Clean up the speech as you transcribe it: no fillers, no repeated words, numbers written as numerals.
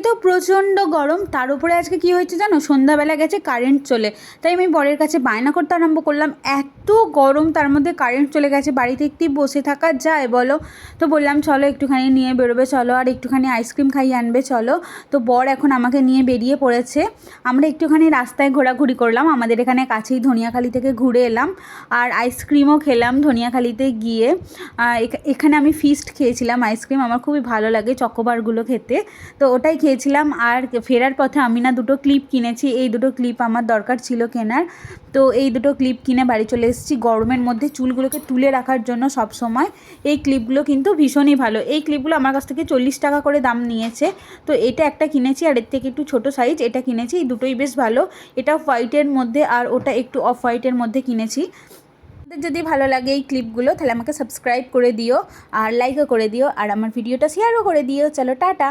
তো প্রচণ্ড গরম, তার উপরে আজকে কী হয়েছে জানো, সন্ধ্যাবেলা গেছে কারেন্ট চলে। তাই আমি বরের কাছে বায়না করতে আরম্ভ করলাম, এত গরম তার মধ্যে কারেন্ট চলে গেছে, বাড়িতে একটু বসে থাকা যায় বলো? তো বললাম চলো একটুখানি নিয়ে বেরোবে চলো, আর একটুখানি আইসক্রিম খাইয়ে আনবে চলো। তো বর এখন আমাকে নিয়ে বেরিয়ে পড়েছে। আমরা একটুখানি রাস্তায় ঘোরাঘুরি করলাম, আমাদের এখানে কাছেই ধনিয়াখালি থেকে ঘুরে এলাম, আর আইসক্রিমও খেলাম ধনিয়াখালিতে গিয়ে। এখানে আমি ফিস্ট খেয়েছিলাম আইসক্রিম, আমার খুবই ভালো লাগে চকোবারগুলো খেতে, তো ওটাই খেয়েছিলাম। আর ফেরার পথে আমি না দুটো ক্লিপ কিনেছি, এই দুটো ক্লিপ আমার দরকার ছিল কেনার, তো এই দুটো ক্লিপ কিনে বাড়ি চলে এসেছি গরমের মধ্যে চুলগুলোকে তুলে রাখার জন্য। সব সময় এই ক্লিপগুলো কিন্তু ভীষণই ভালো, এই ক্লিপগুলো আমার কাছ থেকে 40 টাকা করে দাম নিয়েছে। তো এটা একটা কিনেছি, আর এর থেকে একটু ছোটো সাইজ এটা কিনেছি, এই দুটোই বেশ ভালো। এটা হোয়াইটের মধ্যে আর ওটা একটু অফ হোয়াইটের মধ্যে কিনেছি। যদি ভালো লাগে এই ক্লিপগুলো তাহলে আমাকে সাবস্ক্রাইব করে দিও, আর লাইকও করে দিও, আর আমার ভিডিওটা শেয়ারও করে দিও। চলো টাটা।